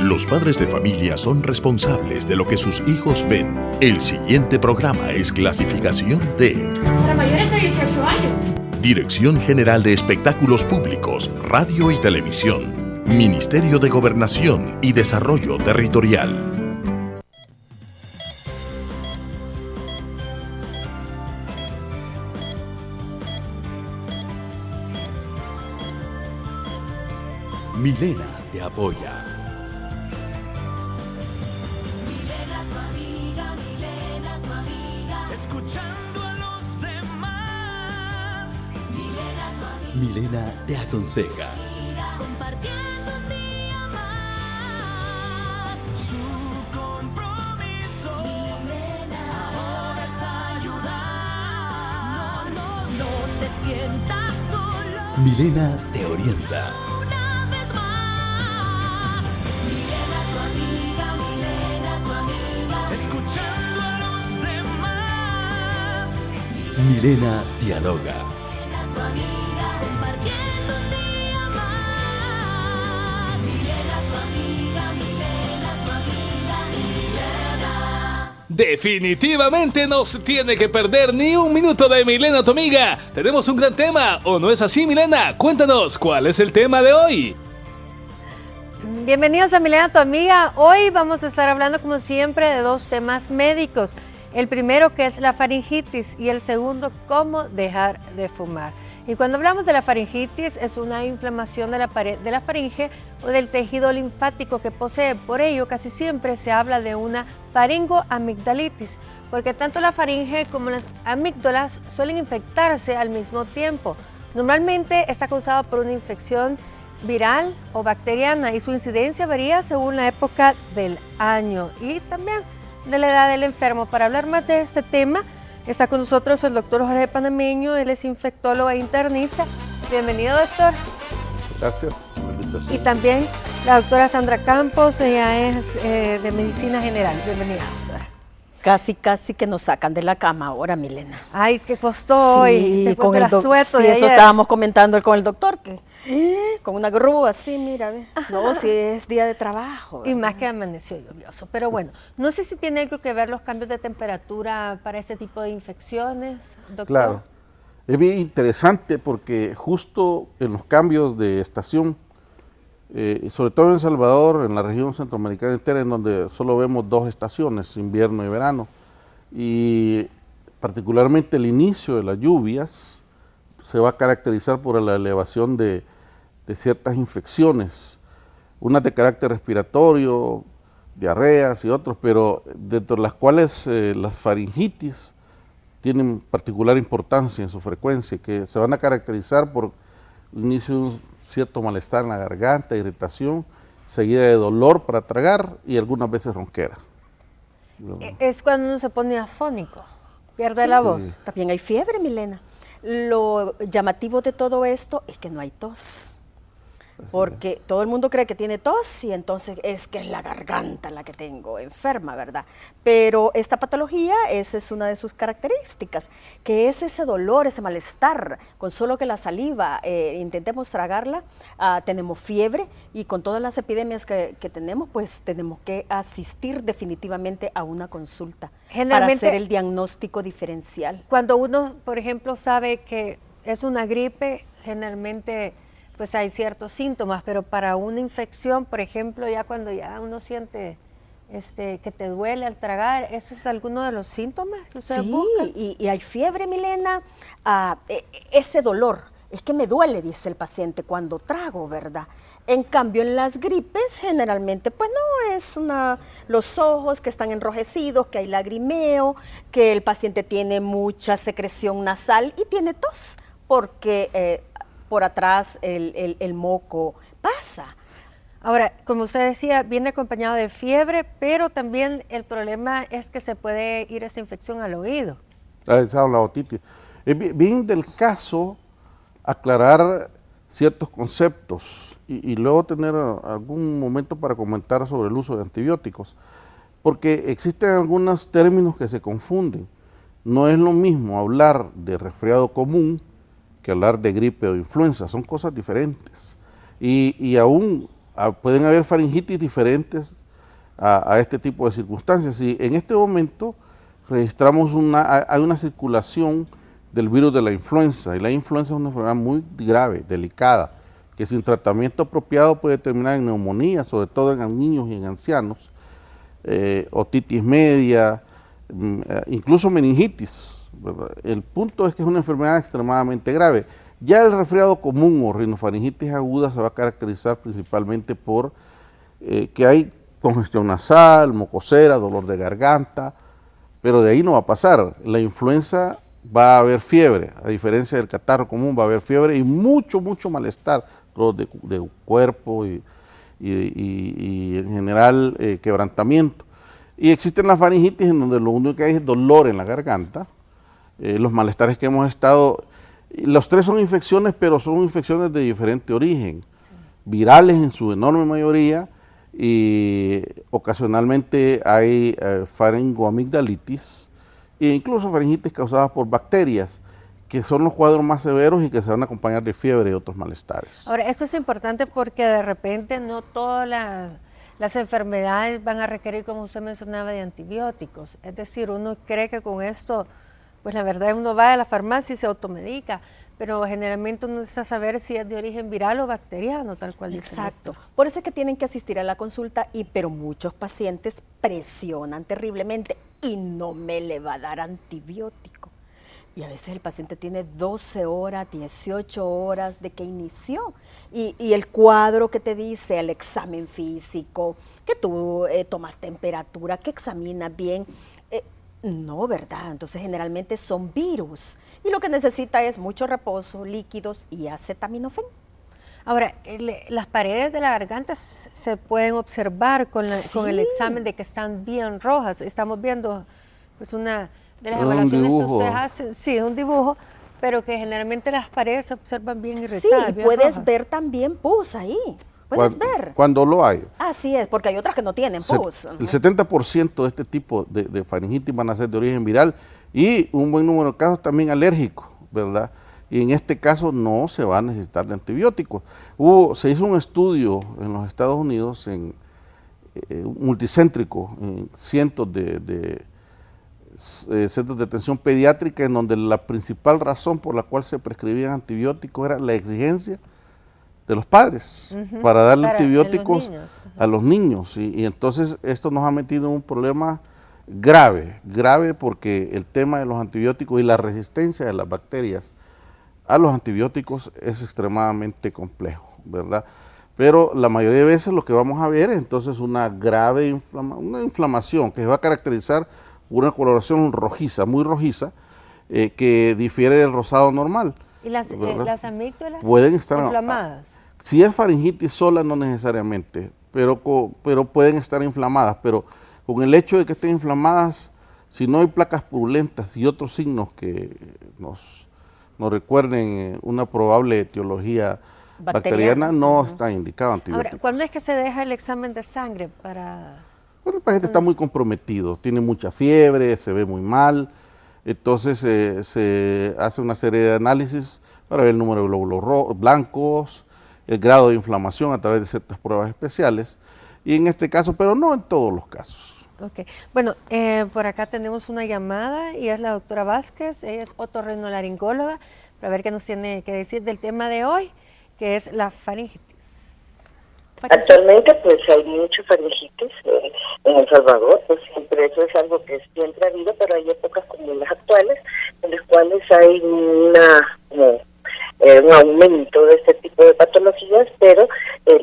Los padres de familia son responsables de lo que sus hijos ven. El siguiente programa es clasificación D. Para mayores de 18 años. Dirección General de Espectáculos Públicos, Radio y Televisión. Ministerio de Gobernación y Desarrollo Territorial. Milena te apoya. Milena tu amiga, escuchando a los demás. Milena tu amiga, Milena te aconseja. compartiendo un día más. Su compromiso, Milena, ahora es ayudar. No te sientas solo. Milena te orienta. Una vez más. Milena tu amiga, escuchando a los demás. Milena dialoga. Milena tu amiga, compartiendo un día más. Milena tu amiga, Milena. Definitivamente no se tiene que perder ni un minuto de Milena tu amiga. Tenemos un gran tema, ¿o no es así, Milena? Cuéntanos, ¿cuál es el tema de hoy? Bienvenidos a Milena tu amiga. Hoy vamos a estar hablando como siempre de dos temas médicos. El primero que es la faringitis y el segundo cómo dejar de fumar. Y cuando hablamos de la faringitis es una inflamación de la pared de la faringe o del tejido linfático que posee. Por ello casi siempre se habla de una faringoamigdalitis, porque tanto la faringe como las amígdalas suelen infectarse al mismo tiempo. Normalmente está causada por una infección viral o bacteriana y su incidencia varía según la época del año y también de la edad del enfermo. Para hablar más de este tema está con nosotros el doctor Jorge Panameño, él es infectólogo e internista. Bienvenido, doctor. Gracias. Y también la doctora Sandra Campos, ella es de Medicina General. Bienvenida, doctora. Casi que nos sacan de la cama ahora, Milena. Ay, ¿qué costó hoy? Después del asueto sí, de eso ayer. estábamos comentando con el doctor, que con una grúa así, mira, ve. No, si es día de trabajo. Y más que amaneció lluvioso. Pero bueno, no sé si tiene algo que ver los cambios de temperatura para este tipo de infecciones, doctor. Claro, es bien interesante porque justo en los cambios de estación, sobre todo en El Salvador, en la región centroamericana entera, en donde solo vemos dos estaciones, invierno y verano, y particularmente el inicio de las lluvias se va a caracterizar por la elevación de ciertas infecciones, unas de carácter respiratorio, diarreas y otros, pero dentro de las cuales las faringitis tienen particular importancia en su frecuencia, que se van a caracterizar por inicio de un cierto malestar en la garganta, irritación, seguida de dolor para tragar y algunas veces ronquera. Es cuando uno se pone afónico, pierde Sí. la voz. También hay fiebre, Milena. Lo llamativo de todo esto es que no hay tos. Porque todo el mundo cree que tiene tos y entonces es que es la garganta la que tengo enferma, ¿verdad? Pero esta patología, esa es una de sus características, que es ese dolor, ese malestar, con solo que la saliva intentemos tragarla, tenemos fiebre y con todas las epidemias que tenemos, pues tenemos que asistir definitivamente a una consulta para Generalmente, hacer el diagnóstico diferencial. cuando uno, por ejemplo, sabe que es una gripe, generalmente pues hay ciertos síntomas, pero para una infección, por ejemplo, ya cuando ya uno siente que te duele al tragar, ¿ese es alguno de los síntomas que ustedes Sí, buscan? y hay fiebre, Milena, ese dolor, es que me duele, dice el paciente, cuando trago, ¿verdad? En cambio, en las gripes, generalmente, pues no, es los ojos que están enrojecidos, que hay lagrimeo, que el paciente tiene mucha secreción nasal y tiene tos, porque por atrás el moco pasa. Ahora, como usted decía, viene acompañado de fiebre, pero también el problema es que se puede ir esa infección al oído. Esa la otitis. Es bien del caso aclarar ciertos conceptos y luego tener algún momento para comentar sobre el uso de antibióticos, porque existen algunos términos que se confunden. No es lo mismo hablar de resfriado común que hablar de gripe o influenza, son cosas diferentes. Y aún pueden haber faringitis diferentes a este tipo de circunstancias. Y en este momento registramos hay una circulación del virus de la influenza, y la influenza es una enfermedad muy grave, delicada, que sin tratamiento apropiado puede terminar en neumonía, sobre todo en niños y en ancianos, otitis media, incluso meningitis, ¿verdad? El punto es que es una enfermedad extremadamente grave. Ya el resfriado común o rinofaringitis aguda se va a caracterizar principalmente por que hay congestión nasal, mocosera, dolor de garganta, pero de ahí no va a pasar. La influenza va a haber fiebre, a diferencia del catarro común, va a haber fiebre y mucho malestar, dolor de cuerpo y en general quebrantamiento. Y existen las faringitis en donde lo único que hay es dolor en la garganta, los malestares que hemos estado. Los tres son infecciones, pero son infecciones de diferente origen, virales en su enorme mayoría, y ocasionalmente hay faringoamigdalitis e incluso faringitis causadas por bacterias, que son los cuadros más severos y que se van a acompañar de fiebre y otros malestares. Ahora, esto es importante porque de repente no todas las enfermedades van a requerir, como usted mencionaba, de antibióticos. Es decir, uno cree que con esto, pues la verdad uno va a la farmacia y se automedica, pero generalmente uno necesita saber si es de origen viral o bacteriano, tal cual dice. Exacto. Por eso es que tienen que asistir a la consulta, pero muchos pacientes presionan terriblemente y no me le va a dar antibiótico. Y a veces el paciente tiene 12 horas, 18 horas de que inició. Y el cuadro que te dice, el examen físico, que tú tomas temperatura, que examinas bien, no, ¿verdad? Entonces generalmente son virus. Y lo que necesita es mucho reposo, líquidos y acetaminofén. Ahora, las paredes de la garganta se pueden observar con el examen de que están bien rojas. Estamos viendo pues una de las evaluaciones que ustedes hacen. Sí, es un dibujo, pero que generalmente las paredes se observan bien irritadas. Sí, y puedes ver también pus ahí. Puedes ver. Cuando lo hay. Así es, porque hay otras que no tienen pus. El 70% de este tipo de faringitis van a ser de origen viral y un buen número de casos también alérgicos, ¿verdad? Y en este caso no se va a necesitar de antibióticos. Se hizo un estudio en los Estados Unidos, multicéntrico, en cientos de centros de atención pediátrica, en donde la principal razón por la cual se prescribían antibióticos era la exigencia de los padres para darle antibióticos a los niños. Y entonces esto nos ha metido en un problema grave porque el tema de los antibióticos y la resistencia de las bacterias a los antibióticos es extremadamente complejo, ¿verdad? Pero la mayoría de veces lo que vamos a ver es entonces una grave inflamación que se va a caracterizar por una coloración rojiza, muy rojiza, que difiere del rosado normal. ¿Y las amígdalas pueden estar inflamadas? Si es faringitis sola, no necesariamente, pero pueden estar inflamadas, pero con el hecho de que estén inflamadas, si no hay placas purulentas y otros signos que nos recuerden una probable etiología bacteriana, no está indicado antibiótico. Ahora, ¿cuándo es que se deja el examen de sangre para...? Bueno, el paciente está muy comprometido, tiene mucha fiebre, se ve muy mal, entonces se hace una serie de análisis para ver el número de glóbulos blancos, el grado de inflamación a través de ciertas pruebas especiales, y en este caso, pero no en todos los casos. Ok, bueno, por acá tenemos una llamada y es la doctora Vázquez, ella es otorrinolaringóloga, para ver qué nos tiene que decir del tema de hoy, que es la faringitis. Actualmente pues hay mucha faringitis en El Salvador, pues siempre eso es algo que siempre ha habido, pero hay épocas como las actuales, en las cuales hay un aumento de este tipo de patologías, pero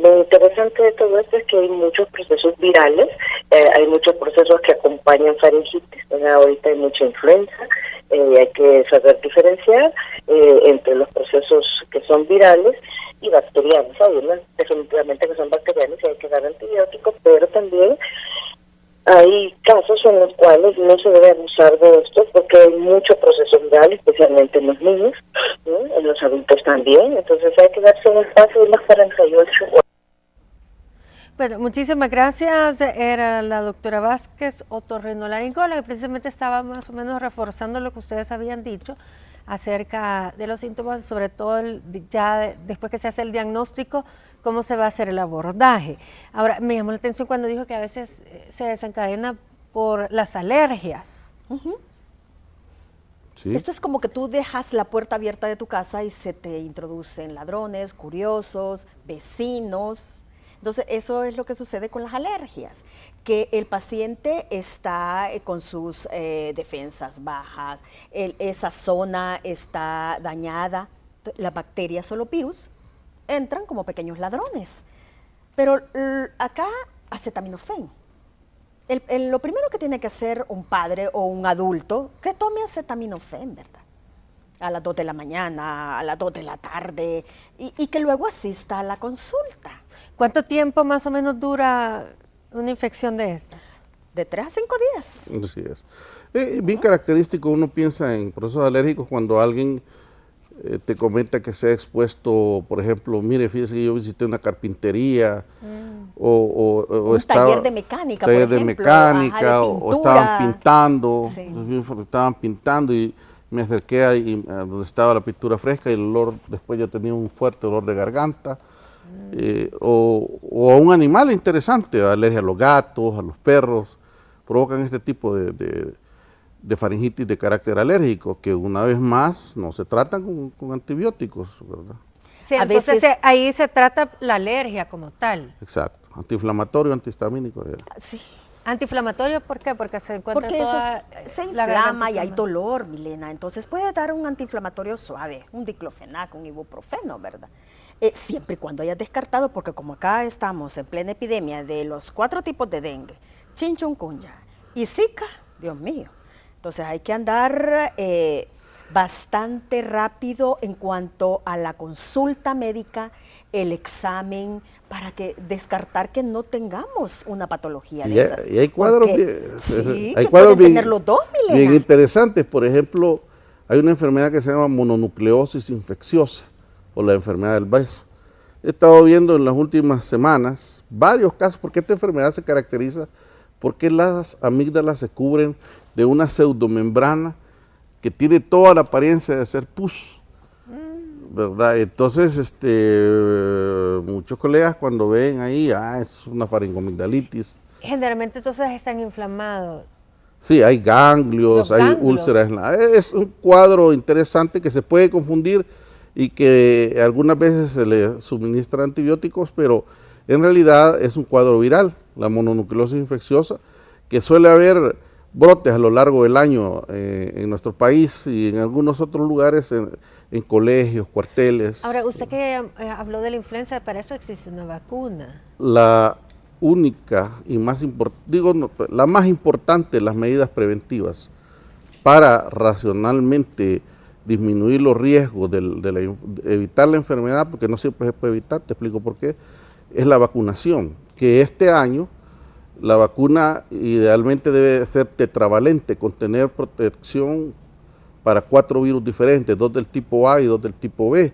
lo interesante de todo esto es que hay muchos procesos virales, hay muchos procesos que acompañan faringitis, ¿verdad? Ahorita hay mucha influenza, hay que saber diferenciar entre los procesos que son virales y bacterianos. Hay unas definitivamente que son bacterianos y hay que dar antibióticos, pero también hay casos en los cuales no se debe abusar de esto porque hay mucho proceso viral, especialmente en los niños, ¿no? En los adultos también, entonces hay que darse un espacio de unas 48 horas. Bueno, muchísimas gracias. Era la doctora Vázquez, otorrinolaringóloga, que precisamente estaba más o menos reforzando lo que ustedes habían dicho acerca de los síntomas, sobre todo después que se hace el diagnóstico, cómo se va a hacer el abordaje. Ahora, me llamó la atención cuando dijo que a veces se desencadena por las alergias. Sí. Esto es como que tú dejas la puerta abierta de tu casa y se te introducen ladrones, curiosos, vecinos. Entonces, eso es lo que sucede con las alergias, que el paciente está con sus defensas bajas, esa zona está dañada, las bacterias o los virus entran como pequeños ladrones. Pero acá, acetaminofén. Lo primero que tiene que hacer un padre o un adulto, que tome acetaminofén, ¿verdad? A las 2 de la mañana, a las 2 de la tarde, y que luego asista a la consulta. ¿Cuánto tiempo más o menos dura una infección de estas? De 3 a 5 días. Así es. Bien característico, uno piensa en procesos alérgicos cuando alguien te comenta que se ha expuesto, por ejemplo, mire, fíjese que yo visité una carpintería, o un estaba, taller de mecánica, taller por ejemplo, de mecánica, de o estaban pintando, sí. Y me acerqué a donde estaba la pintura fresca y el olor, después yo tenía un fuerte olor de garganta, o a un animal interesante, alergia a los gatos, a los perros, provocan este tipo de faringitis de carácter alérgico, que una vez más no se tratan con antibióticos, ¿verdad? Sí, entonces ahí se trata la alergia como tal. Exacto, antiinflamatorio, antihistamínico. Sí. ¿Antiinflamatorio por qué? Porque se encuentra Porque toda se la garganta inflama y hay inflamada. dolor, Milena. Entonces puede dar un antiinflamatorio suave, un diclofenac, un ibuprofeno, ¿verdad? Siempre y cuando hayas descartado, porque como acá estamos en plena epidemia de los 4 tipos de dengue, chikungunya y Zika, Dios mío. Entonces hay que andar bastante rápido en cuanto a la consulta médica, el examen, para descartar que no tengamos una patología de esas. Y hay cuadros, hay cuadros bien, tener los dos, Milena. Bien interesantes. Por ejemplo, hay una enfermedad que se llama mononucleosis infecciosa, o la enfermedad del beso. He estado viendo en las últimas semanas varios casos, porque esta enfermedad se caracteriza porque las amígdalas se cubren de una pseudomembrana que tiene toda la apariencia de ser pus, ¿verdad? Entonces, muchos colegas cuando ven ahí, es una faringomigdalitis. Generalmente entonces están inflamados. Sí, hay ganglios, hay úlceras. Es un cuadro interesante que se puede confundir y que algunas veces se le suministran antibióticos, pero en realidad es un cuadro viral, la mononucleosis infecciosa, que suele haber brotes a lo largo del año en nuestro país y en algunos otros lugares, en colegios, cuarteles. Ahora, usted que habló de la influenza, para eso existe una vacuna. La única y más la más importante de las medidas preventivas para racionalmente disminuir los riesgos de evitar la enfermedad, porque no siempre se puede evitar, te explico por qué, es la vacunación, que este año la vacuna idealmente debe ser tetravalente, contener protección para 4 virus diferentes, 2 del tipo A y 2 del tipo B.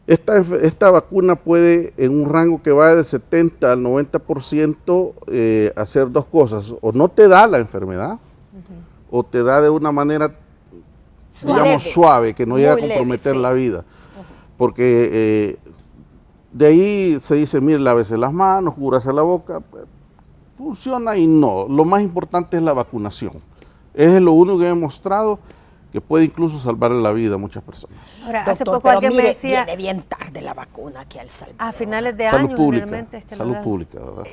Esta vacuna puede, en un rango que va del 70 al 90%, hacer 2 cosas, o no te da la enfermedad, o te da de una manera, digamos, suave, que no llega a comprometer la vida. Porque de ahí se dice, mire, lávese las manos, cúbrase la boca, funciona y no. Lo más importante es la vacunación. Es lo único que he demostrado que puede incluso salvar la vida a muchas personas. Ahora, Doctor, hace poco alguien me decía... viene bien tarde la vacuna aquí a El Salvador. A finales de año, generalmente. Salud pública, ¿verdad?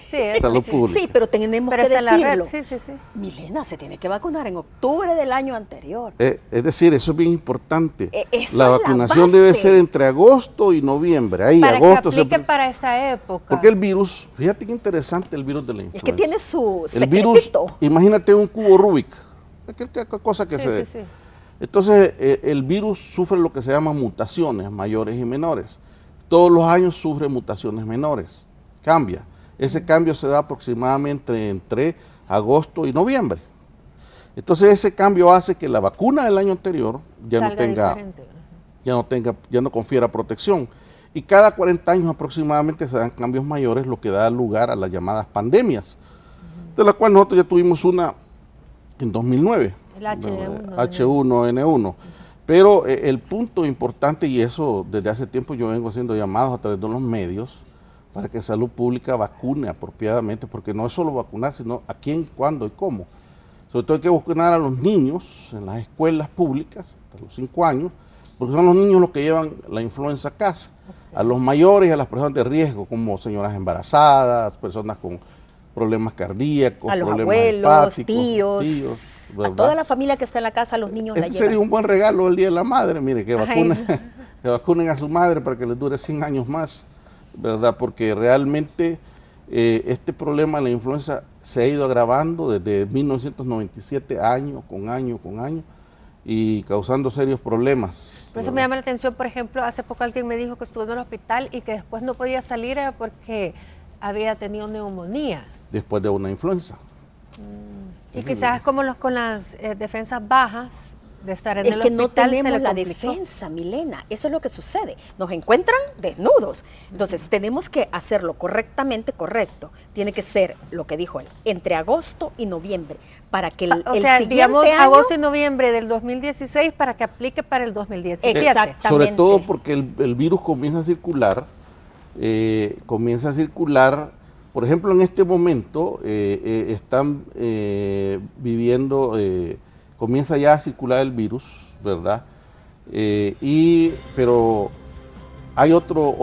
Sí, salud pública. Sí, pero tenemos que está decirlo. En la red. Sí. Milena, se tiene que vacunar en octubre del año anterior. Es decir, eso es bien importante. Eso la es vacunación la debe base. ser entre agosto y noviembre. Ahí, para agosto, que aplique para esa época. Porque el virus, fíjate qué interesante el virus de la influenza. Es que tiene su el secretito. Virus, imagínate un cubo Rubik. Aquella cosa que Sí. Entonces, el virus sufre lo que se llama mutaciones mayores y menores. Todos los años sufre mutaciones menores. Cambia. Ese cambio se da aproximadamente entre agosto y noviembre. Entonces, ese cambio hace que la vacuna del año anterior ya no confiera protección. Y cada 40 años aproximadamente se dan cambios mayores, lo que da lugar a las llamadas pandemias, de la cual nosotros ya tuvimos una en 2009. El H1N1. H1N1. Pero el punto importante, y eso desde hace tiempo yo vengo haciendo llamados a través de los medios, para que Salud Pública vacune apropiadamente, porque no es solo vacunar, sino a quién, cuándo y cómo. Sobre todo hay que vacunar a los niños en las escuelas públicas, hasta los 5 años, porque son los niños los que llevan la influenza a casa. A los mayores y a las personas de riesgo, como señoras embarazadas, personas con problemas cardíacos, a los problemas abuelos, hepáticos, tíos, a ¿verdad? toda la familia que está en la casa, los niños la Este llevan. sería un buen regalo el Día de la Madre, mire, que vacunen a su madre para que les dure 100 años más, ¿verdad? Porque realmente este problema de la influenza se ha ido agravando desde 1997, año con año, y causando serios problemas. Por eso me llama la atención, por ejemplo, hace poco alguien me dijo que estuvo en el hospital y que después no podía salir era porque había tenido neumonía. Después de una influenza. Y quizás es como con las defensas bajas de estar en el Es que no hospital, se tenemos le la complicó. defensa, Milena. Eso es lo que sucede. Nos encuentran desnudos. Entonces, tenemos que hacerlo correctamente correcto. Tiene que ser, lo que dijo él, entre agosto y noviembre, para que el siguiente digamos, año... agosto y noviembre del 2016 para que aplique para el 2017. Exactamente. Sobre todo porque el virus comienza a circular, por ejemplo, en este momento están viviendo, comienza ya a circular el virus, ¿verdad? Pero hay otro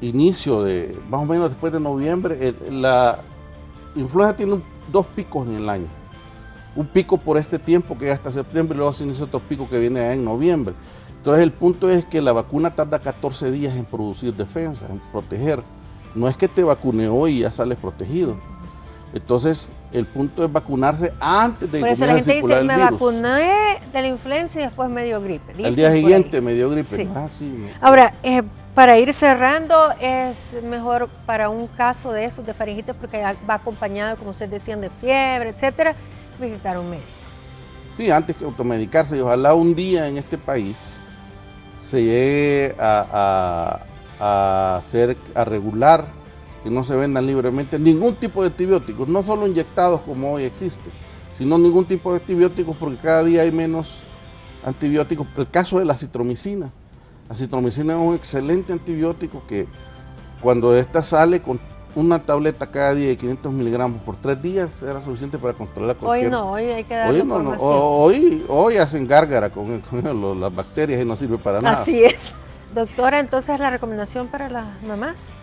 inicio de, más o menos después de noviembre, la influenza tiene 2 picos en el año. Un pico por este tiempo que ya hasta septiembre, y luego se inicia otro pico que viene en noviembre. Entonces el punto es que la vacuna tarda 14 días en producir defensa, en proteger. No es que te vacune hoy y ya sales protegido. Entonces el punto es vacunarse antes de que comience a circular el virus. Por eso la gente dice, me vacuné de la influenza y después me dio gripe. Al día siguiente me dio gripe. Sí. Sí, no. Ahora, para ir cerrando, es mejor para un caso de esos, de faringitis, porque va acompañado, como ustedes decían, de fiebre, etcétera, visitar a un médico. Sí, antes que automedicarse, y ojalá un día en este país se llegue a regular que no se vendan libremente ningún tipo de antibióticos, no solo inyectados como hoy existe, sino ningún tipo de antibióticos, porque cada día hay menos antibióticos. El caso de la acitromicina. La acitromicina es un excelente antibiótico que cuando esta sale con una tableta cada día de 500 miligramos por 3 días era suficiente para controlar cualquier... Hoy no, hoy hay que darle por más tiempo. Hoy hacen gárgara con las bacterias y no sirve para nada. Así es. Doctora, entonces la recomendación para las mamás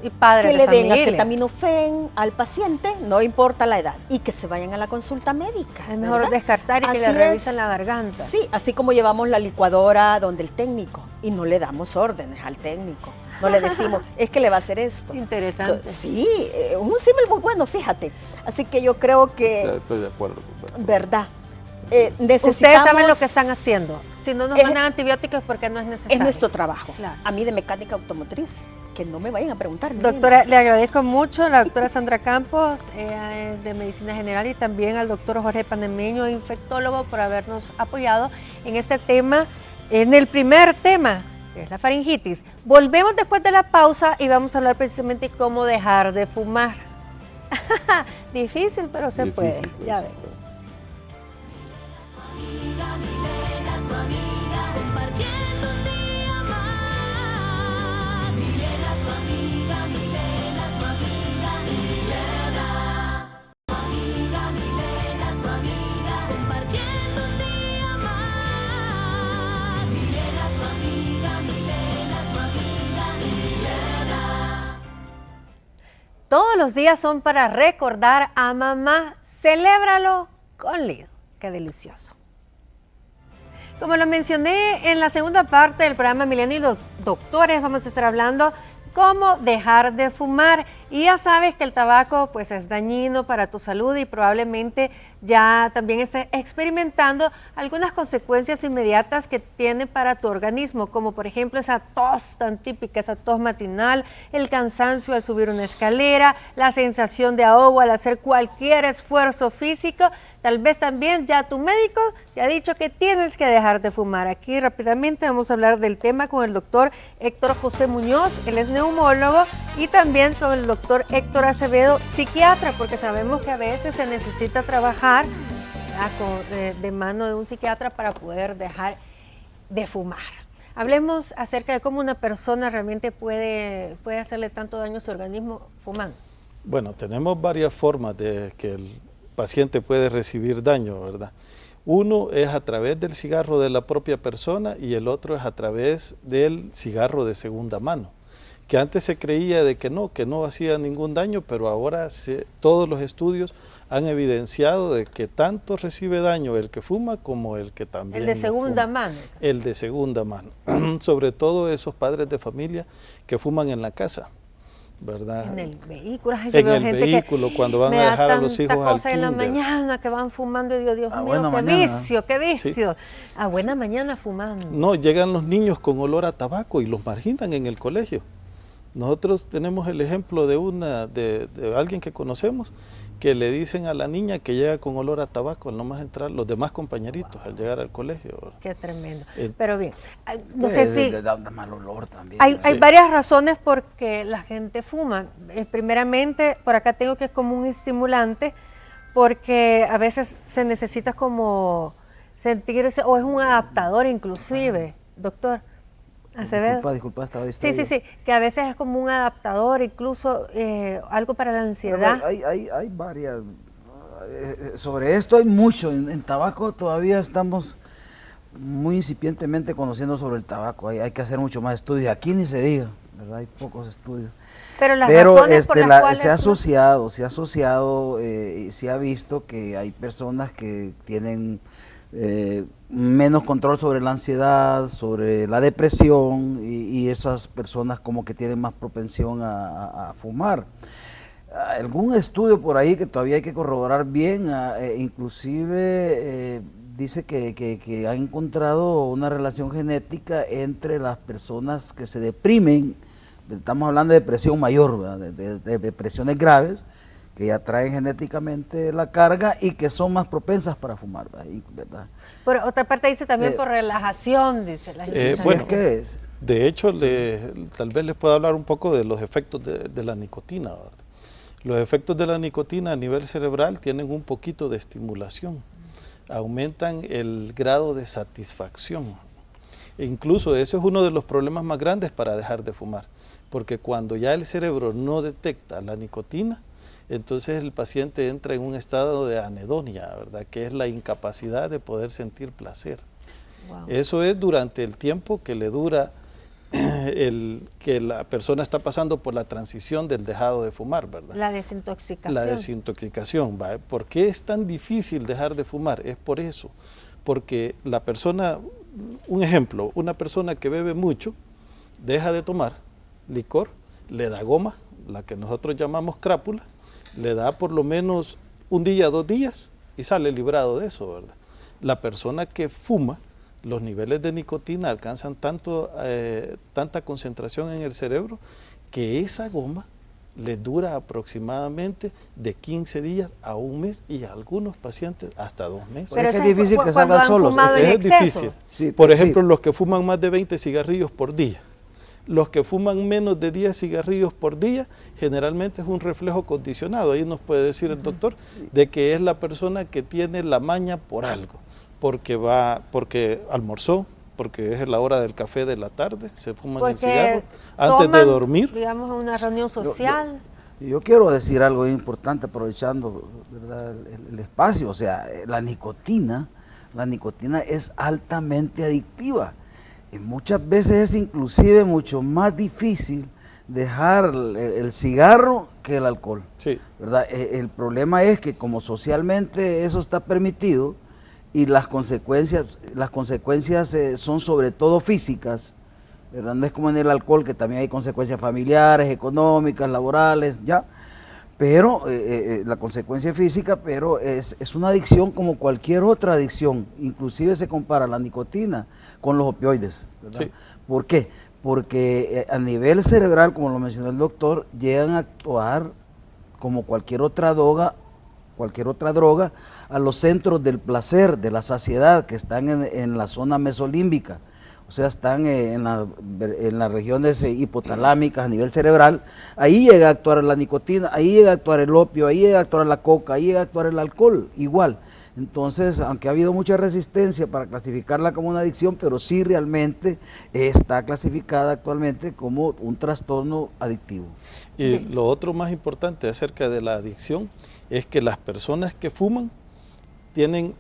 y padres Que de le den familia. acetaminofén al paciente, no importa la edad, y que se vayan a la consulta médica. Es mejor ¿verdad? descartar y que le Así revisen es. la garganta. Sí, así como llevamos la licuadora donde el técnico y no le damos órdenes al técnico. No le decimos, es que le va a hacer esto. Interesante. Sí, un símil muy bueno, fíjate. Así que yo creo que, Estoy de acuerdo. verdad, necesitamos... Ustedes saben lo que están haciendo. Si no nos mandan antibióticos es porque no es necesario. Es nuestro trabajo. Claro. A mí de mecánica automotriz, que no me vayan a preguntar. Milena. Doctora, le agradezco mucho a la doctora Sandra Campos, ella es de Medicina General, y también al doctor Jorge Panemeño, infectólogo, por habernos apoyado en este tema, en el primer tema, que es la faringitis. Volvemos después de la pausa y vamos a hablar precisamente de cómo dejar de fumar. Difícil, pero se puede. Ya ven. Compartiendo un día más. Milena, tu amiga, Milena, tu amiga, Milena. Tu amiga, Milena, tu amiga. Compartiendo un día más. Milena, tu amiga, Milena, tu amiga, Milena. Todos los días son para recordar a mamá. Celébralo con Lido. Qué delicioso. Como lo mencioné en la segunda parte del programa Milena y los doctores, vamos a estar hablando cómo dejar de fumar. Y ya sabes que el tabaco pues es dañino para tu salud y probablemente ya también estés experimentando algunas consecuencias inmediatas que tiene para tu organismo, como por ejemplo esa tos tan típica, esa tos matinal, el cansancio al subir una escalera, la sensación de ahogo al hacer cualquier esfuerzo físico. Tal vez también ya tu médico te ha dicho que tienes que dejar de fumar. Aquí rápidamente vamos a hablar del tema con el doctor Héctor José Muñoz, él es neumólogo, y también con el doctor Héctor Acevedo, psiquiatra, porque sabemos que a veces se necesita trabajar de mano de un psiquiatra para poder dejar de fumar. Hablemos acerca de cómo una persona realmente puede hacerle tanto daño a su organismo fumando. Bueno, tenemos varias formas de que el paciente puede recibir daño, ¿verdad? Uno es a través del cigarro de la propia persona y el otro es a través del cigarro de segunda mano, que antes se creía de que no hacía ningún daño, pero ahora todos los estudios han evidenciado de que tanto recibe daño el que fuma como el que también El de segunda fuma. mano. El de segunda mano, sobre todo esos padres de familia que fuman en la casa, ¿verdad? En el vehículo. Ay, En el vehículo, cuando van a dejar a los hijos al cosa en la kinder. mañana que van fumando y Dios mío, qué vicio. A buena mañana fumando. No, llegan los niños con olor a tabaco y los marginan en el colegio. Nosotros tenemos el ejemplo de alguien que conocemos que le dicen a la niña que llega con olor a tabaco al no más entrar los demás compañeritos al llegar al colegio. Qué tremendo. Pero bien, no sé si da mal olor también. hay varias razones por que la gente fuma. Primeramente, por acá tengo que es como un estimulante, porque a veces se necesita como sentirse, o es un adaptador inclusive, doctor Acevedo. Disculpa, estaba distraído. Sí, que a veces es como un adaptador, incluso algo para la ansiedad. Hay varias. Sobre esto hay mucho. En tabaco todavía estamos muy incipientemente conociendo sobre el tabaco. Hay que hacer mucho más estudios. Aquí ni se diga, ¿verdad? Hay pocos estudios. Pero las razones por las cuales se ha asociado, se ha visto que hay personas que tienen menos control sobre la ansiedad, sobre la depresión, y esas personas como que tienen más propensión a fumar. Algún estudio por ahí que todavía hay que corroborar bien, inclusive dice que han encontrado una relación genética entre las personas que se deprimen, estamos hablando de depresión mayor, ¿verdad? De depresiones graves, que ya traen genéticamente la carga y que son más propensas para fumar, ¿verdad? Por otra parte dice también por relajación, dice la gente. Bueno, ¿qué es? De hecho, tal vez les pueda hablar un poco de los efectos de la nicotina, ¿verdad? Los efectos de la nicotina a nivel cerebral tienen un poquito de estimulación, aumentan el grado de satisfacción. E incluso ese es uno de los problemas más grandes para dejar de fumar, porque cuando ya el cerebro no detecta la nicotina, entonces el paciente entra en un estado de anedonia, ¿verdad? Que es la incapacidad de poder sentir placer. Wow. Eso es durante el tiempo que le dura que la persona está pasando por la transición del dejado de fumar, ¿verdad? La desintoxicación. La desintoxicación, ¿va? ¿Por qué es tan difícil dejar de fumar? Es por eso, porque la persona, un ejemplo, una persona que bebe mucho, deja de tomar licor, le da goma, la que nosotros llamamos crápula, le da por lo menos un día, 2 días y sale librado de eso, ¿verdad? La persona que fuma, los niveles de nicotina alcanzan tanta concentración en el cerebro que esa goma le dura aproximadamente de 15 días a 1 mes y a algunos pacientes hasta 2 meses. Pero es difícil que salgan solos. Es difícil. Sí, por ejemplo, los que fuman más de 20 cigarrillos por día. Los que fuman menos de 10 cigarrillos por día, generalmente es un reflejo condicionado. Ahí nos puede decir el doctor, de que es la persona que tiene la maña por algo, porque almorzó, porque es la hora del café de la tarde, se fuman el cigarro antes de dormir. Digamos, una reunión social. Yo quiero decir algo importante, aprovechando, ¿verdad?, el espacio. O sea, la nicotina es altamente adictiva. Y muchas veces es inclusive mucho más difícil dejar el cigarro que el alcohol. Sí. ¿Verdad? El problema es que como socialmente eso está permitido y las consecuencias son sobre todo físicas, ¿verdad? No es como en el alcohol, que también hay consecuencias familiares, económicas, laborales, ya. Pero la consecuencia física, pero es una adicción como cualquier otra adicción. Inclusive se compara la nicotina con los opioides, ¿verdad? Sí. ¿Por qué? Porque a nivel cerebral, como lo mencionó el doctor, llegan a actuar como cualquier otra droga, a los centros del placer, de la saciedad, que están en la zona mesolímbica. O sea, están en las regiones hipotalámicas a nivel cerebral. Ahí llega a actuar la nicotina, ahí llega a actuar el opio, ahí llega a actuar la coca, ahí llega a actuar el alcohol, igual. Entonces, aunque ha habido mucha resistencia para clasificarla como una adicción, pero sí realmente está clasificada actualmente como un trastorno adictivo. Y lo otro más importante acerca de la adicción es que las personas que fuman tienen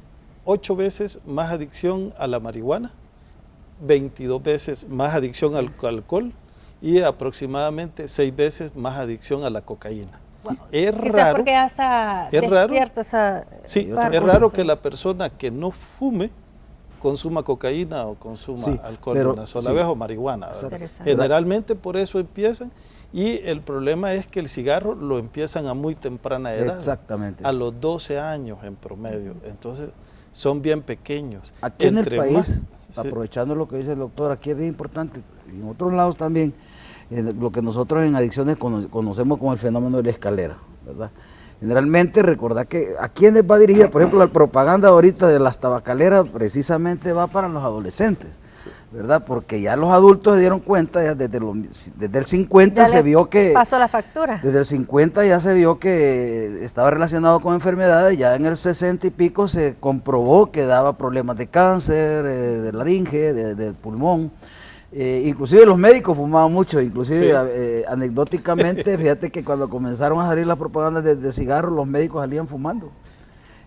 8 veces más adicción a la marihuana, 22 veces más adicción al alcohol y aproximadamente 6 veces más adicción a la cocaína. Wow. Es Quizás raro, porque ya está es raro, despierto esa... sí, parte. es raro que la persona que no fume consuma cocaína o consuma Sí, alcohol pero- de una sola sí. vez o marihuana, ¿verdad? Interesante. Generalmente por eso empiezan, y el problema es que el cigarro lo empiezan a muy temprana edad, Exactamente. a los 12 años en promedio, entonces son bien pequeños. Aquí en el Entre país, más- sí. aprovechando lo que dice el doctor, aquí es bien importante, y en otros lados también, lo que nosotros en adicciones conocemos como el fenómeno de la escalera, ¿verdad? Generalmente, recordad que a quienes va dirigida, por ejemplo, la propaganda ahorita de las tabacaleras precisamente va para los adolescentes, ¿verdad? Porque ya los adultos se dieron cuenta, ya desde el 50 Ya se le vio que... pasó la factura. Desde el 50 ya se vio que estaba relacionado con enfermedades, ya en el 60 y pico se comprobó que daba problemas de cáncer, de laringe, de pulmón. Inclusive los médicos fumaban mucho, inclusive Sí. Anecdóticamente, fíjate que cuando comenzaron a salir las propagandas de cigarros, los médicos salían fumando.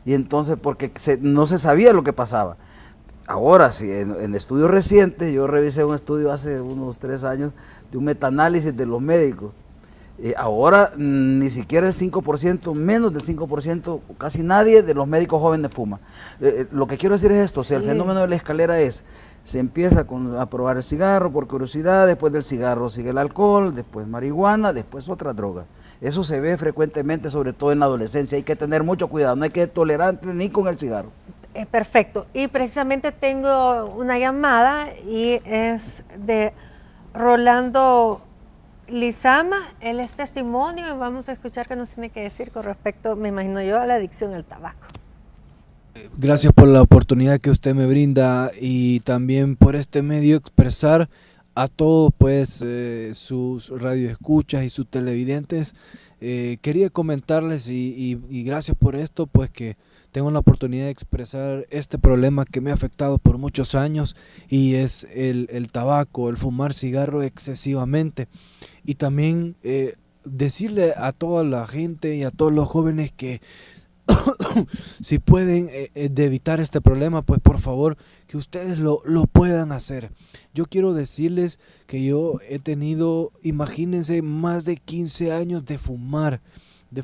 Y entonces, porque no se sabía lo que pasaba. Ahora, sí, en estudios recientes, yo revisé un estudio hace unos 3 años de un metaanálisis de los médicos. Ahora ni siquiera el 5%, menos del 5%, casi nadie de los médicos jóvenes fuma. Lo que quiero decir es esto, o sea, el fenómeno de la escalera es, se empieza a probar el cigarro por curiosidad, después del cigarro sigue el alcohol, después marihuana, después otra droga. Eso se ve frecuentemente, sobre todo en la adolescencia, hay que tener mucho cuidado, no hay que ser tolerante ni con el cigarro. Perfecto. Y precisamente tengo una llamada y es de Rolando Lizama. Él es testimonio y vamos a escuchar qué nos tiene que decir con respecto, me imagino yo, a la adicción al tabaco. Gracias por la oportunidad que usted me brinda y también por este medio expresar a todos pues sus radioescuchas y sus televidentes. Quería comentarles y gracias por esto, pues que tengo la oportunidad de expresar este problema que me ha afectado por muchos años y es el tabaco, el fumar cigarro excesivamente. Y también decirle a toda la gente y a todos los jóvenes que si pueden de evitar este problema, pues por favor que ustedes lo puedan hacer. Yo quiero decirles que yo he tenido, imagínense, más de 15 años de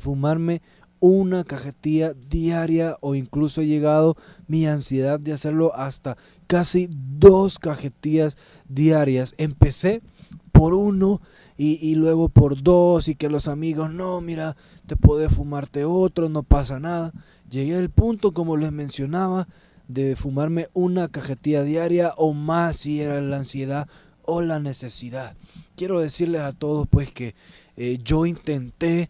fumarme una cajetilla diaria, o incluso he llegado mi ansiedad de hacerlo hasta casi 2 cajetillas diarias. Empecé por 1 y luego por 2 y que los amigos, no, mira, te podés fumarte otro, no pasa nada. Llegué al punto, como les mencionaba, de fumarme una cajetilla diaria o más si era la ansiedad o la necesidad. Quiero decirles a todos pues que yo intenté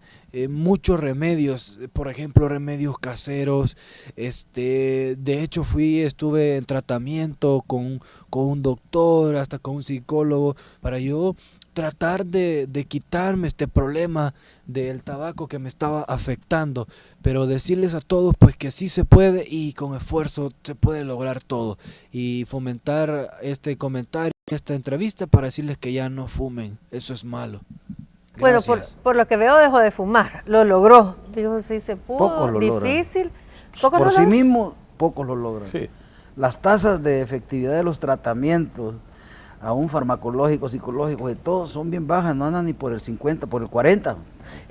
muchos remedios, por ejemplo remedios caseros, de hecho estuve en tratamiento con un doctor, hasta con un psicólogo, para yo tratar de quitarme este problema del tabaco que me estaba afectando, pero decirles a todos pues que sí se puede y con esfuerzo se puede lograr todo, y fomentar este comentario, esta entrevista para decirles que ya no fumen, eso es malo. Bueno, Gracias. por lo que veo dejó de fumar, lo logró. Digo, sí se pudo, Pocos lo difícil. ¿Pocos Por lo sí logran? mismo, pocos lo logran. Sí. Las tasas de efectividad de los tratamientos, aún farmacológicos, psicológicos, de todo, son bien bajas, no andan ni por el 50, por el 40.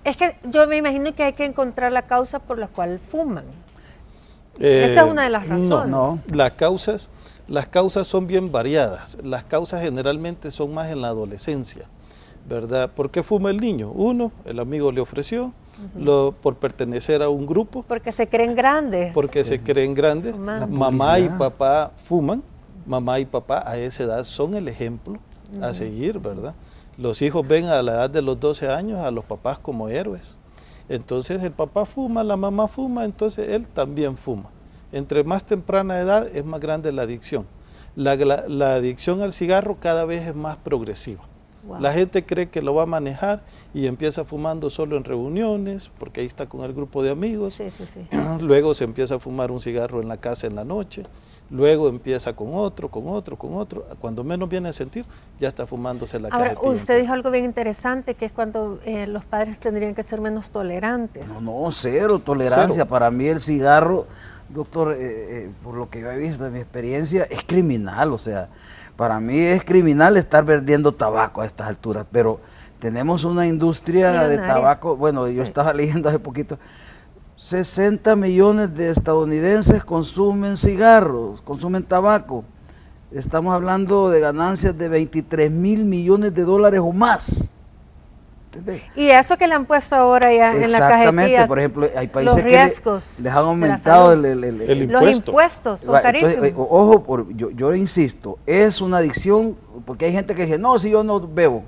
Es que yo me imagino que hay que encontrar la causa por la cual fuman. Esta es una de las razones. No. Las causas son bien variadas. Las causas generalmente son más en la adolescencia, ¿verdad? ¿Por qué fuma el niño? Uno, el amigo le ofreció, por pertenecer a un grupo, Porque se creen grandes. porque se creen grandes. La Mamá y publicidad. papá fuman, mamá y papá a esa edad son el ejemplo a seguir, ¿verdad? Los hijos ven a la edad de los 12 años a los papás como héroes. Entonces el papá fuma, la mamá fuma, entonces él también fuma. Entre más temprana edad es más grande la adicción. La adicción al cigarro cada vez es más progresiva. Wow. La gente cree que lo va a manejar y empieza fumando solo en reuniones, porque ahí está con el grupo de amigos. Sí, sí, sí. Luego se empieza a fumar un cigarro en la casa en la noche. Luego empieza con otro. Cuando menos viene a sentir, ya está fumándose la Ahora, cajetilla. usted dijo algo bien interesante, que es cuando los padres tendrían que ser menos tolerantes. No, cero tolerancia. Cero. Para mí el cigarro, doctor, por lo que yo he visto en mi experiencia, es criminal. O sea, para mí es criminal estar vendiendo tabaco a estas alturas, pero tenemos una industria de tabaco. Bueno, yo estaba leyendo hace poquito, 60 millones de estadounidenses consumen cigarros, consumen tabaco. Estamos hablando de ganancias de 23 mil millones de dólares o más. ¿Entendés? Y eso que le han puesto ahora ya en la cajetilla. Exactamente, por ejemplo, hay países los riesgos que les han aumentado el impuesto. Los impuestos son carísimos. Entonces, ojo, yo insisto, es una adicción, porque hay gente que dice, no, si yo no bebo,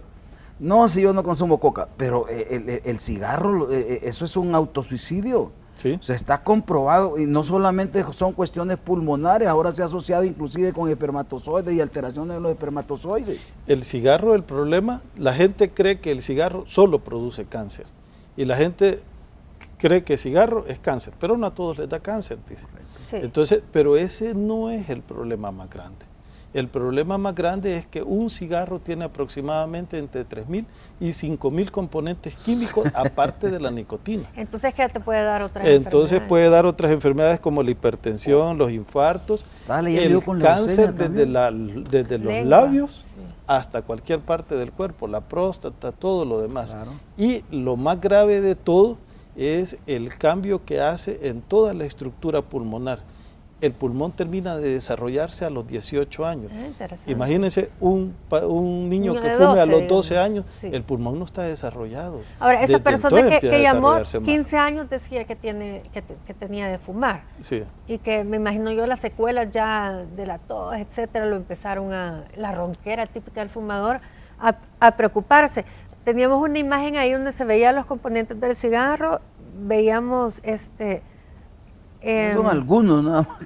no, si yo no consumo coca, pero el cigarro, eso es un autosuicidio. ¿Sí? Se está comprobado, y no solamente son cuestiones pulmonares, ahora se ha asociado inclusive con espermatozoides y alteraciones de los espermatozoides. El cigarro, el problema, la gente cree que el cigarro solo produce cáncer, y la gente cree que el cigarro es cáncer, pero no a todos les da cáncer, dice. Sí. Entonces, pero ese no es el problema más grande. El problema más grande es que un cigarro tiene aproximadamente entre 3.000 y 5.000 componentes químicos aparte de la nicotina. Entonces, ¿qué te puede dar otras Entonces enfermedades? puede dar otras enfermedades como la hipertensión, los infartos, el cáncer desde los labios hasta cualquier parte del cuerpo, la próstata, todo lo demás. Claro. Y lo más grave de todo es el cambio que hace en toda la estructura pulmonar. El pulmón termina de desarrollarse a los 18 años. Imagínense un niño que fume a los 12 años, el pulmón no está desarrollado. Ahora, esa persona que llamó, más. 15 años decía que tenía de fumar. Sí. Y que me imagino yo las secuelas ya de la tos, etcétera, lo empezaron la ronquera típica del fumador, a preocuparse. Teníamos una imagen ahí donde se veían los componentes del cigarro, veíamos son algunos nada más.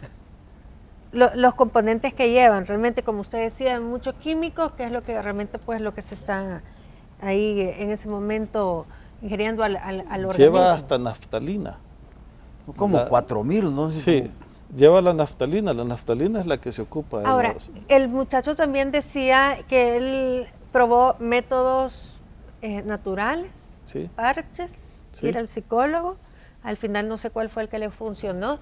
Los componentes que llevan, realmente como usted decía, muchos químicos, que es lo que realmente pues lo que se está ahí en ese momento ingiriendo al organismo. Lleva hasta naftalina. Como 4.000, ¿no? Sí, lleva la naftalina es la que se ocupa de Ahora, el muchacho también decía que él probó métodos naturales, sí, parches, sí, ir al psicólogo. Al final no sé cuál fue el que le funcionó,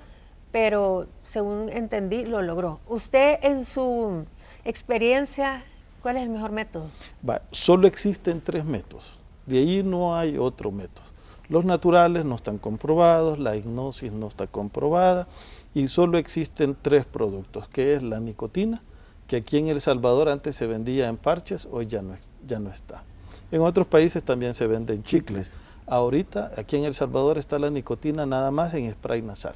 pero según entendí, lo logró. Usted, en su experiencia, ¿cuál es el mejor método? Solo existen 3 métodos, de ahí no hay otro método. Los naturales no están comprobados, la hipnosis no está comprobada, y solo existen 3 productos, que es la nicotina, que aquí en El Salvador antes se vendía en parches, hoy ya no está. En otros países también se venden chicles. Ahorita, aquí en El Salvador está la nicotina nada más en spray nasal.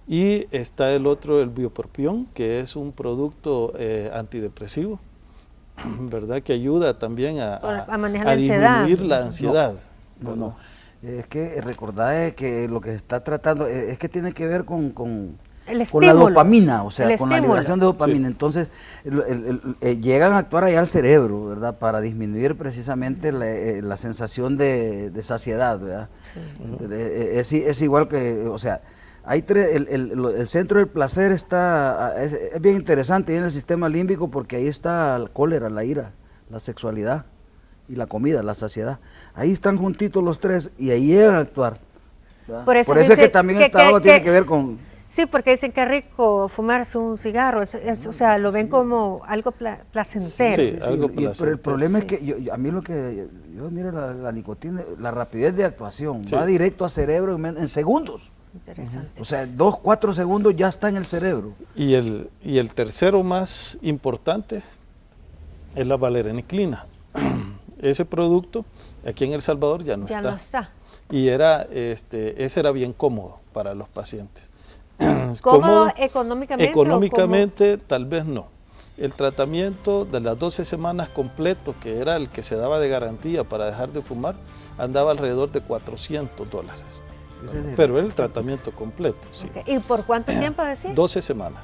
Y está el otro, el biopropión, que es un producto antidepresivo, ¿verdad? Que ayuda también a disminuir la ansiedad. No. Es que recordad que lo que se está tratando es que tiene que ver con la dopamina, o sea, con la liberación de dopamina. Sí. Entonces, llegan a actuar allá al cerebro, ¿verdad? Para disminuir precisamente la sensación de saciedad, ¿verdad? Sí. Es igual que, o sea, hay el centro del placer es bien interesante en el sistema límbico, porque ahí está el cólera, la ira, la sexualidad y la comida, la saciedad. Ahí están juntitos los 3 y ahí llegan a actuar. Por eso es que también el tabaco tiene que ver con... Sí, porque dicen que es rico fumarse un cigarro, o sea, lo ven como algo placentero. Sí, algo placentero. Pero el problema es que a mí lo que yo miro la nicotina, la rapidez de actuación, va directo al cerebro en segundos. Interesante. O sea, 2-4 segundos ya está en el cerebro. Y el tercero más importante es la valeriniclina. Ese producto aquí en El Salvador ya no está. Y ese era bien cómodo para los pacientes. ¿Cómodo económicamente? Económicamente tal vez no. El tratamiento de las 12 semanas completo, que era el que se daba de garantía para dejar de fumar, andaba alrededor de $400. Pero era el tratamiento completo. Sí. ¿Y por cuánto tiempo decía? 12 semanas.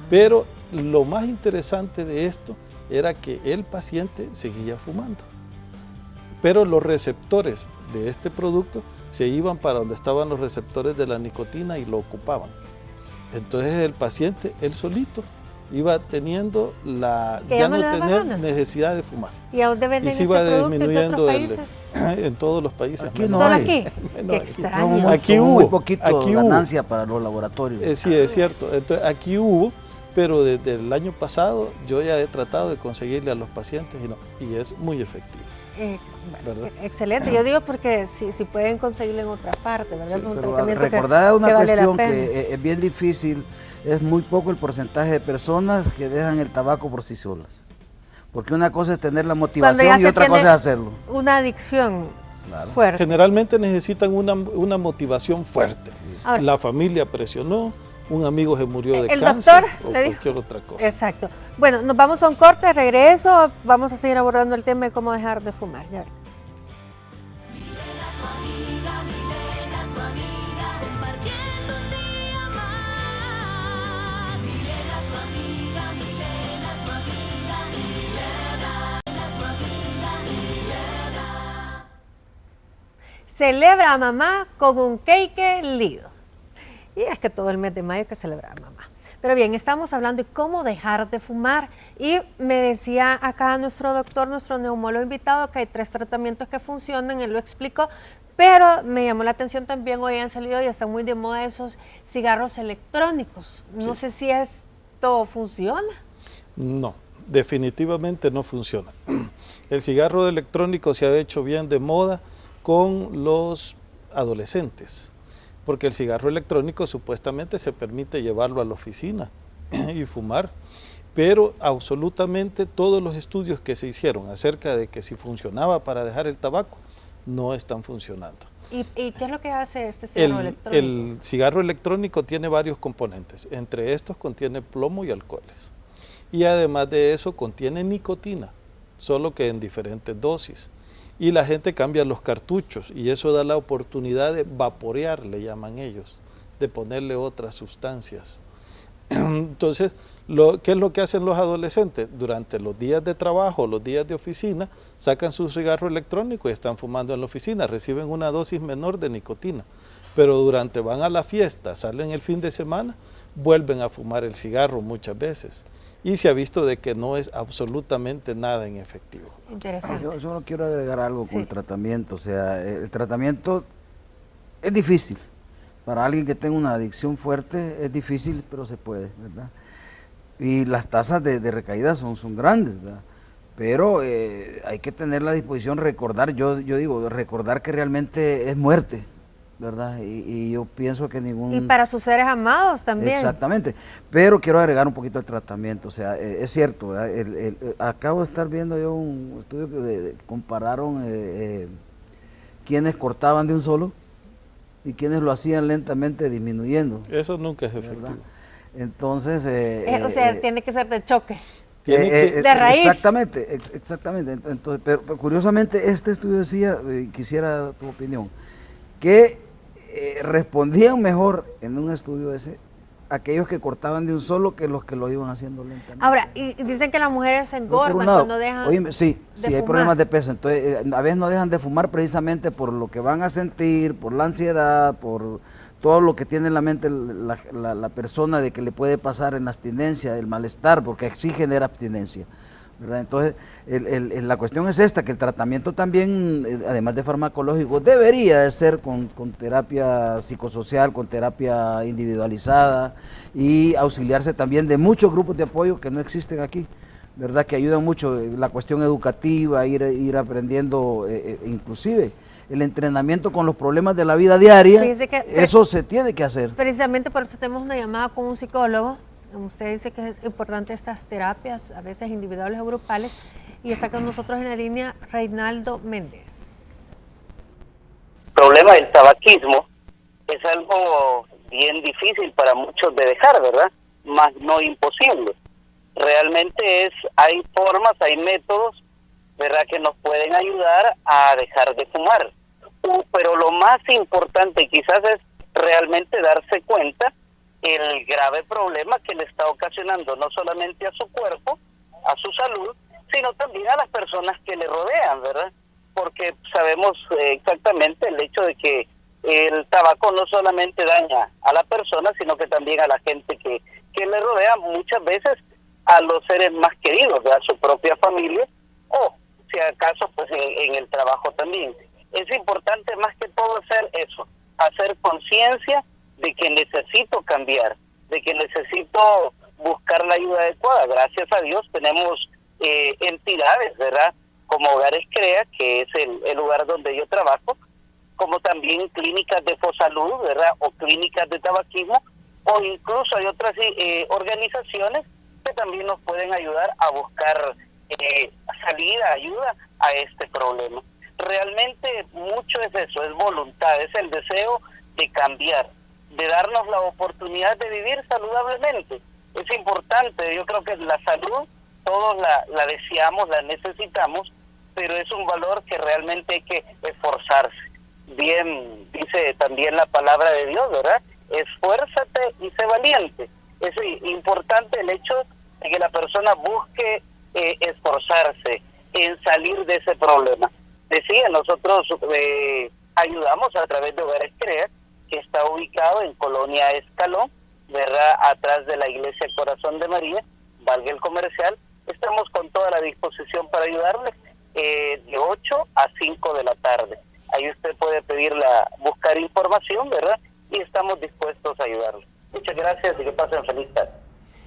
Pero lo más interesante de esto era que el paciente seguía fumando. Pero los receptores de este producto se iban para donde estaban los receptores de la nicotina y lo ocupaban. Entonces el paciente, él solito, iba teniendo ya no tener necesidad de fumar. ¿Y a dónde venden se iba este producto disminuyendo en otros países? en todos los países. Aquí no hay. Aquí? No, Qué extraño. Aquí hubo. Muy poquito ganancia para los laboratorios. Sí, es cierto. Entonces, aquí hubo, pero desde el año pasado yo ya he tratado de conseguirle a los pacientes y es muy efectivo. Bueno, excelente, yo digo porque si pueden conseguirlo en otra parte, ¿verdad? Sí, un pero tratamiento recordad una vale la cuestión pena. que es bien difícil, es muy poco el porcentaje de personas que dejan el tabaco por sí solas. Porque una cosa es tener la motivación y otra cosa es hacerlo. Una adicción Claro. fuerte. Generalmente necesitan una motivación fuerte. Ahora, la familia presionó, un amigo se murió de el cáncer doctor o le dijo. cualquier otra cosa. Exacto. Bueno, nos vamos a un corte, regreso, vamos a seguir abordando el tema de cómo dejar de fumar. Ya. Celebra a mamá con un cake lido. Y es que todo el mes de mayo hay que celebrar a mamá. Pero bien, estamos hablando de cómo dejar de fumar. Y me decía acá nuestro doctor, nuestro neumólogo invitado, que hay 3 tratamientos que funcionan, él lo explicó. Pero me llamó la atención también, hoy han salido y están muy de moda esos cigarros electrónicos. No sé si esto funciona. No, definitivamente no funciona. El cigarro electrónico se ha hecho bien de moda con los adolescentes, porque el cigarro electrónico supuestamente se permite llevarlo a la oficina y fumar, pero absolutamente todos los estudios que se hicieron acerca de que si funcionaba para dejar el tabaco, no están funcionando. ¿Y qué es lo que hace este cigarro electrónico? El cigarro electrónico tiene varios componentes, entre estos contiene plomo y alcoholes, y además de eso contiene nicotina, solo que en diferentes dosis. Y la gente cambia los cartuchos y eso da la oportunidad de vaporear, le llaman ellos, de ponerle otras sustancias. Entonces, ¿qué es lo que hacen los adolescentes? Durante los días de trabajo, los días de oficina, sacan su cigarro electrónico y están fumando en la oficina, reciben una dosis menor de nicotina, pero van a la fiesta, salen el fin de semana, vuelven a fumar el cigarro muchas veces. Y se ha visto de que no es absolutamente nada en efectivo. Interesante. Yo solo quiero agregar algo con el tratamiento. O sea, el tratamiento es difícil. Para alguien que tenga una adicción fuerte es difícil, pero se puede, ¿verdad? Y las tasas de recaída son grandes, ¿verdad? Pero hay que tener la disposición, recordar, yo digo, recordar que realmente es muerte, ¿verdad? Y yo pienso que ningún... Y para sus seres amados también. Exactamente, pero quiero agregar un poquito el tratamiento, o sea, es cierto, acabo de estar viendo yo un estudio que compararon quienes cortaban de un solo y quienes lo hacían lentamente disminuyendo. Eso nunca es ¿verdad? efectivo. Entonces... o sea, tiene que ser de choque. De raíz. Exactamente. Entonces, pero curiosamente este estudio decía, quisiera tu opinión, que respondían mejor en un estudio ese aquellos que cortaban de un solo que los que lo iban haciendo lentamente. Ahora, y dicen que las mujeres se engordan cuando dejan sí, de hay fumar. problemas de peso, entonces a veces no dejan de fumar precisamente por lo que van a sentir, por la ansiedad, por todo lo que tiene en la mente la persona de que le puede pasar en la abstinencia, el malestar, porque sí genera abstinencia, ¿verdad? Entonces, la cuestión es esta, que el tratamiento también, además de farmacológico, debería de ser con terapia psicosocial, con terapia individualizada y auxiliarse también de muchos grupos de apoyo que no existen aquí, ¿verdad? Que ayudan mucho, la cuestión educativa, ir aprendiendo, inclusive el entrenamiento con los problemas de la vida diaria, eso se tiene que hacer. Precisamente por eso tenemos una llamada con un psicólogo. Usted dice que es importante estas terapias, a veces individuales o grupales, y está con nosotros en la línea Reinaldo Méndez. El problema del tabaquismo es algo bien difícil para muchos de dejar, ¿verdad? Más no imposible. Realmente hay formas, hay métodos, ¿verdad?, que nos pueden ayudar a dejar de fumar. Pero lo más importante quizás es realmente darse cuenta el grave problema que le está ocasionando no solamente a su cuerpo, a su salud, sino también a las personas que le rodean, ¿verdad? Porque sabemos exactamente el hecho de que el tabaco no solamente daña a la persona, sino que también a la gente que le rodea, muchas veces a los seres más queridos, a su propia familia, o si acaso pues en el trabajo también. Es importante más que todo hacer eso, hacer conciencia de que necesito cambiar, de que necesito buscar la ayuda adecuada. Gracias a Dios tenemos entidades, ¿verdad? Como Hogares CREA, que es el lugar donde yo trabajo, como también clínicas de Fosalud, ¿verdad? O clínicas de tabaquismo, o incluso hay otras organizaciones que también nos pueden ayudar a buscar salida, ayuda a este problema. Realmente mucho es eso, es voluntad, es el deseo de cambiar, de darnos la oportunidad de vivir saludablemente. Es importante, yo creo que la salud todos la deseamos, la necesitamos, pero es un valor que realmente hay que esforzarse. Bien dice también la palabra de Dios, ¿verdad? Esfuérzate y sé valiente. Es importante el hecho de que la persona busque esforzarse en salir de ese problema. Decía, nosotros ayudamos a través de Hogares CREA, que está ubicado en Colonia Escalón, ¿verdad? Atrás de la Iglesia Corazón de María, valga el comercial. Estamos con toda la disposición para ayudarles de 8 a 5 de la tarde. Ahí usted puede buscar información, ¿verdad? Y estamos dispuestos a ayudarle. Muchas gracias y que pasen feliz tarde.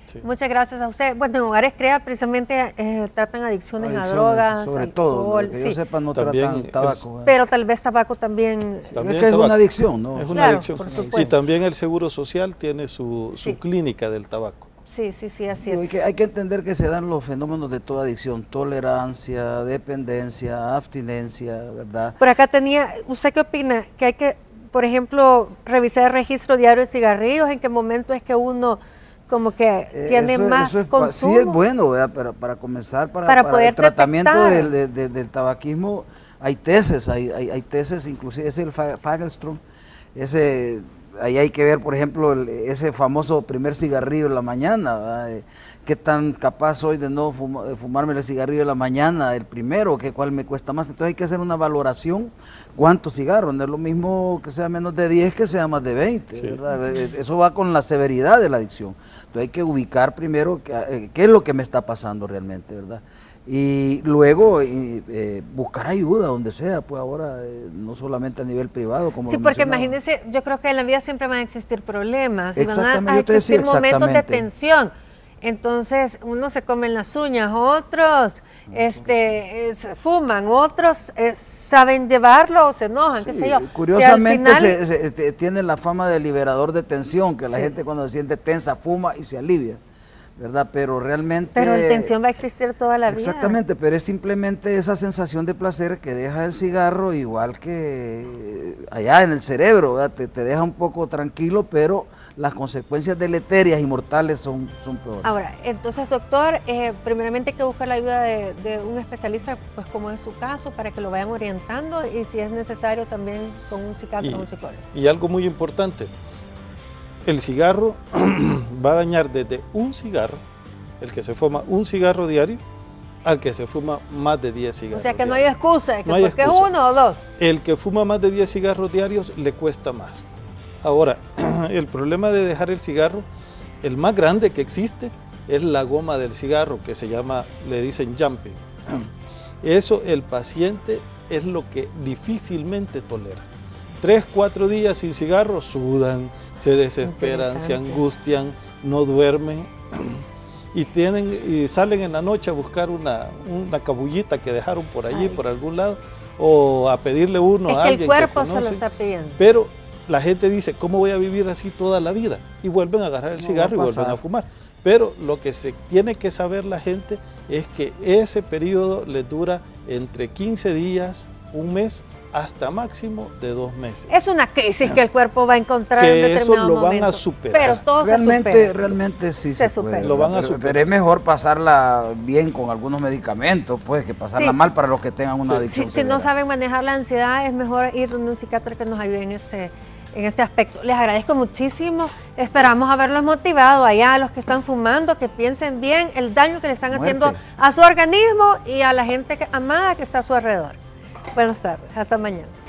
Sí. Muchas gracias a usted. Bueno, en Hogares CREA precisamente tratan adicciones a drogas, sobre alcohol, todo, que yo sepa no tratan tabaco. Pero tal vez tabaco también. Es que es una adicción, ¿no? Es una adicción. Y también el Seguro Social tiene su clínica del tabaco. Sí, así es. Hay que entender que se dan los fenómenos de toda adicción, tolerancia, dependencia, abstinencia, ¿verdad? Por acá ¿usted qué opina? Que hay que, por ejemplo, revisar el registro diario de cigarrillos, ¿en qué momento es que uno como que tiene más consumo? Sí es bueno, ¿verdad? Pero para comenzar, para poder el tratamiento del tabaquismo, hay tesis, inclusive es el Fagelström, ahí hay que ver, por ejemplo, ese famoso primer cigarrillo en la mañana, ¿verdad? Qué tan capaz soy de no fumarme el cigarrillo en la mañana, el primero, cuál me cuesta más. Entonces hay que hacer una valoración, cuántos cigarros, no es lo mismo que sea menos de 10 que sea más de 20, ¿verdad? Eso va con la severidad de la adicción. Entonces hay que ubicar primero qué es lo que me está pasando realmente, ¿verdad? Y luego buscar ayuda donde sea, pues ahora no solamente a nivel privado, como sí, porque imagínense, yo creo que en la vida siempre van a existir problemas, exactamente, van a existir momentos de tensión. Entonces uno se come las uñas, otros fuman, otros saben llevarlo o se enojan, qué sé yo. Curiosamente se tiene la fama de liberador de tensión, que la gente cuando se siente tensa fuma y se alivia, ¿verdad? Pero realmente... Pero la tensión va a existir toda la vida. Exactamente, pero es simplemente esa sensación de placer que deja el cigarro, igual que allá en el cerebro, ¿verdad? Te deja un poco tranquilo, pero las consecuencias deleterias y mortales son peores. Ahora, entonces, doctor, primeramente hay que buscar la ayuda de un especialista, pues como es su caso, para que lo vayan orientando y si es necesario también con un psiquiatra o un psicólogo. Y algo muy importante, el cigarro va a dañar desde un cigarro, el que se fuma un cigarro diario, al que se fuma más de 10 cigarros. O sea que no hay excusa, que no hay porque excusa. Es uno o dos. El que fuma más de 10 cigarros diarios le cuesta más. Ahora, el problema de dejar el cigarro, el más grande que existe, es la goma del cigarro, que se llama, le dicen jumping. Eso el paciente es lo que difícilmente tolera. 3, 4 días sin cigarro, sudan, se desesperan, se angustian, no duermen y salen en la noche a buscar una cabullita que dejaron por allí, por algún lado, o a pedirle uno a alguien que el cuerpo conoce, se lo está pidiendo. Pero la gente dice, ¿cómo voy a vivir así toda la vida? Y vuelven a agarrar el cigarro y vuelven a fumar. Pero lo que se tiene que saber la gente es que ese periodo les dura entre 15 días, un mes, hasta máximo de 2 meses. Es una crisis que el cuerpo va a encontrar en determinado momento. Eso lo van a superar. Pero todo realmente sí se puede. Lo van a superar. Pero es mejor pasarla bien con algunos medicamentos, pues, que pasarla mal para los que tengan una adicción. Si no saben manejar la ansiedad, es mejor ir a un psiquiatra que nos ayude en este aspecto. Les agradezco muchísimo, esperamos haberlos motivado allá a los que están fumando, que piensen bien el daño que le están haciendo a su organismo y a la gente amada que está a su alrededor. Buenas tardes, hasta mañana.